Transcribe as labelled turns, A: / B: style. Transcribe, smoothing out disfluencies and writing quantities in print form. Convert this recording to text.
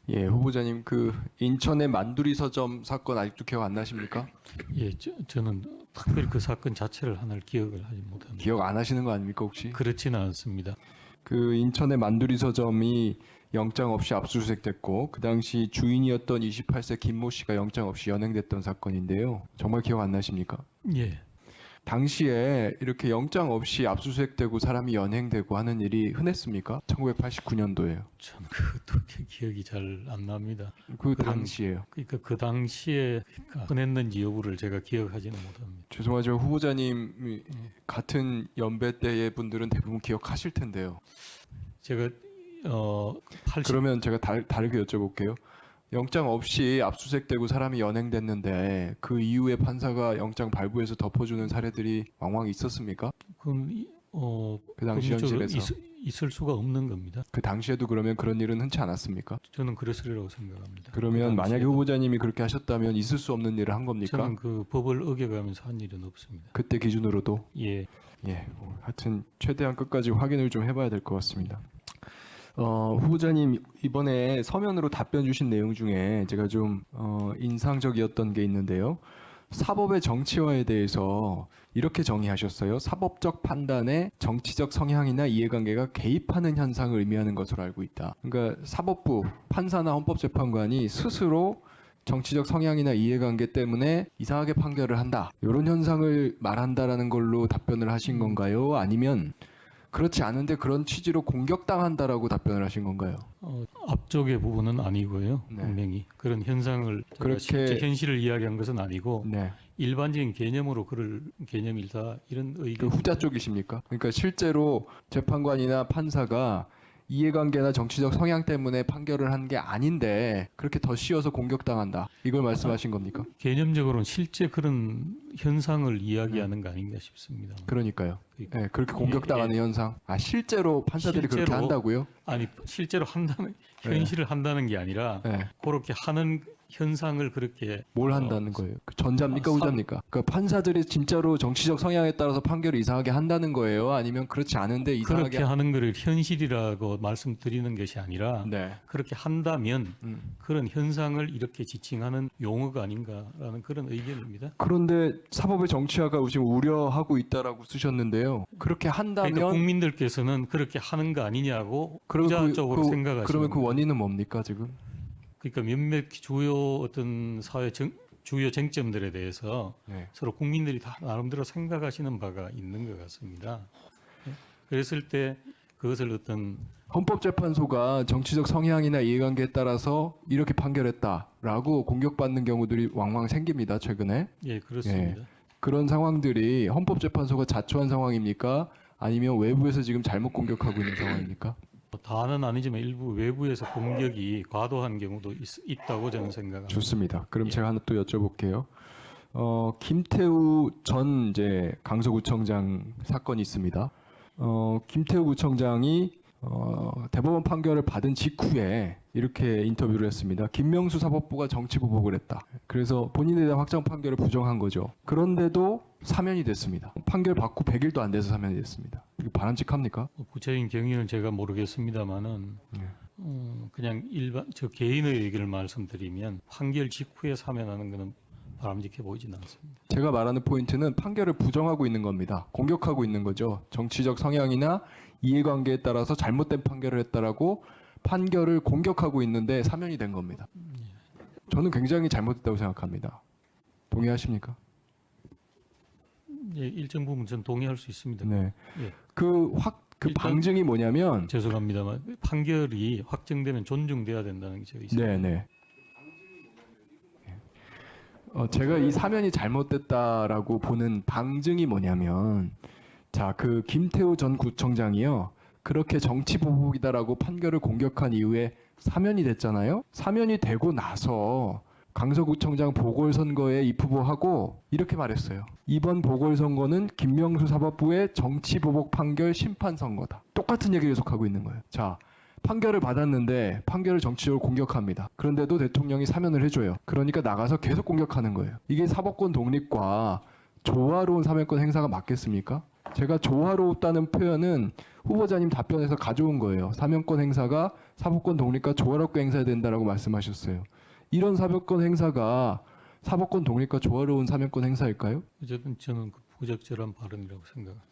A: 예, 후보자님 그 인천의 만두리 서점 사건 아직도 기억 안 나십니까?
B: 예, 저는 특별히 그 사건 자체를 하나를 기억을 하지 못합니다.
A: 기억 안 하시는 거 아닙니까 혹시?
B: 그렇지는 않습니다.
A: 그 인천의 만두리 서점이 영장 없이 압수수색됐고 그 당시 주인이었던 28세 김모 씨가 영장 없이 연행됐던 사건인데요. 정말 기억 안 나십니까?
B: 예,
A: 당시에 이렇게 영장 없이 압수수색되고 사람이 연행되고 하는 일이 흔했습니까? 1989년도에요.
B: 저는 그것도 기억이 잘 안 납니다.
A: 그 당시에요.
B: 그러니까 그 당시에 흔했는지 여부를 제가 기억하지는 못합니다.
A: 죄송하지만 후보자님 같은 연배 때의 분들은 대부분 기억하실 텐데요.
B: 제가 80
A: 그러면 제가 다르게 여쭤볼게요. 영장 없이 압수수색되고 사람이 연행됐는데 그 이후에 판사가 영장 발부해서 덮어주는 사례들이 왕왕 있었습니까?
B: 그건
A: 그 당시 현실에서.
B: 있을 수가 없는 겁니다.
A: 그 당시에도 그러면 그런 일은 흔치 않았습니까?
B: 저는 그랬으리라고 생각합니다.
A: 그러면
B: 그
A: 만약에
B: 당시에도
A: 후보자님이 그렇게 하셨다면 있을 수 없는 일을 한 겁니까?
B: 저는 그 법을 어겨가면서 한 일은 없습니다.
A: 그때 기준으로도?
B: 예,
A: 하여튼 최대한 끝까지 확인을 좀 해봐야 될 것 같습니다. 후보자님 이번에 서면으로 답변 주신 내용 중에 제가 좀 인상적이었던 게 있는데요. 사법의 정치화에 대해서 이렇게 정의하셨어요. 사법적 판단에 정치적 성향이나 이해관계가 개입하는 현상을 의미하는 것으로 알고 있다. 그러니까 사법부, 판사나 헌법재판관이 스스로 정치적 성향이나 이해관계 때문에 이상하게 판결을 한다. 이런 현상을 말한다라는 걸로 답변을 하신 건가요? 아니면 그렇지 않은데 그런 취지로 공격당한다라고 답변을 하신 건가요?
B: 앞쪽의 부분은 아니고요.
A: 네.
B: 분명히 그런 현상을
A: 그렇게-
B: 실제 현실을 이야기한 것은 아니고
A: 네.
B: 일반적인 개념으로 그럴 개념이다 이런
A: 그
B: 의견.
A: 후자 쪽이십니까? 그러니까 실제로 재판관이나 판사가 이해관계나 정치적 성향 때문에 판결을 한 게 아닌데 그렇게 더 씌워서 공격당한다. 이걸 말씀하신 겁니까?
B: 개념적으로는 실제 그런 현상을 이야기하는 거 아닌가 싶습니다.
A: 그러니까요.
B: 그러니까
A: 네, 그렇게 공격당하는 현상. 실제로 판사들이 그렇게
B: 실제로
A: 한다고요?
B: 아니 실제로 한다는
A: 네.
B: 현실을 한다는 게 아니라
A: 네.
B: 그렇게 하는 현상을 그렇게
A: 뭘 한다는 거예요? 그 전자입니까,
B: 아,
A: 후자입니까? 그러니까 판사들이 진짜로 정치적 성향에 따라서 판결을 이상하게 한다는 거예요? 아니면 그렇지 않은데 이상하게
B: 그렇게 하는 것을 현실이라고 말씀드리는 것이 아니라
A: 네.
B: 그렇게 한다면
A: 음.
B: 그런 현상을 이렇게 지칭하는 용어가 아닌가라는 그런 의견입니다.
A: 그런데 사법의 정치화가 지금 우려하고 있다라고 쓰셨는데요. 그렇게 한다면
B: 그러니까 국민들께서는 그렇게 하는 거 아니냐고
A: 그러면
B: 부자적으로 생각하시는
A: 그러면 그
B: 거예요.
A: 원인은 뭡니까 지금?
B: 그러니까 몇몇 주요 어떤 주요 쟁점들에 대해서
A: 네.
B: 서로 국민들이 다 나름대로 생각하시는 바가 있는 것 같습니다. 그랬을 때 그것을 어떤
A: 헌법재판소가 정치적 성향이나 이해관계에 따라서 이렇게 판결했다라고 공격받는 경우들이 왕왕 생깁니다. 최근에.
B: 예 그렇습니다.
A: 그런 상황들이 헌법재판소가 자초한 상황입니까? 아니면 외부에서 지금 잘못 공격하고 있는 상황입니까?
B: 다는 아니지만 일부 외부에서 공격이 과도한 경우도 있다고 저는 생각합니다.
A: 좋습니다. 그럼
B: 예.
A: 제가 하나 또 여쭤볼게요. 김태우 전 이제 강서구청장 사건이 있습니다. 김태우 구청장이 대법원 판결을 받은 직후에 이렇게 인터뷰를 했습니다. 김명수 사법부가 정치 보복을 했다. 그래서 본인에 대한 확정 판결을 부정한 거죠. 그런데도 사면이 됐습니다. 판결 받고 100일도 안 돼서 사면이 됐습니다. 이거 바람직합니까?
B: 구체적인 경위는 제가 모르겠습니다만은 그냥 저 개인의 얘기를 말씀드리면 판결 직후에 사면하는 것은 바람직해 보이지는 않습니다.
A: 제가 말하는 포인트는 판결을 부정하고 있는 겁니다. 공격하고 있는 거죠. 정치적 성향이나 이해관계에 따라서 잘못된 판결을 했다라고 판결을 공격하고 있는데 사면이 된 겁니다. 저는 굉장히 잘못됐다고 생각합니다. 동의하십니까?
B: 예, 일정 부분 전 동의할 수 있습니다.
A: 네.
B: 예,
A: 그
B: 일단-
A: 방증이 뭐냐면
B: 죄송합니다만 판결이 확정되면 존중돼야 된다는 게 제가 있습니다.
A: 네네. 제가 이 사면이 잘못됐다라고 보는 방증이 뭐냐면, 자, 그 김태우 전 구청장이요, 그렇게 정치 보복이다라고 판결을 공격한 이후에 사면이 됐잖아요. 사면이 되고 나서 강서구청장 보궐선거에 입후보하고 이렇게 말했어요. 이번 보궐선거는 김명수 사법부의 정치 보복 판결 심판 선거다. 똑같은 얘기를 계속하고 있는 거예요. 자, 판결을 받았는데 판결을 정치적으로 공격합니다. 그런데도 대통령이 사면을 해줘요. 그러니까 나가서 계속 공격하는 거예요. 이게 사법권 독립과 조화로운 사면권 행사가 맞겠습니까? 제가 조화롭다는 표현은 후보자님 답변에서 가져온 거예요. 사면권 행사가 사법권 독립과 조화롭게 행사해야 된다라고 말씀하셨어요. 이런 사법권 행사가 사법권 독립과 조화로운 사면권 행사일까요?
B: 어쨌든 저는 그 부적절한 발언이라고 생각합니다.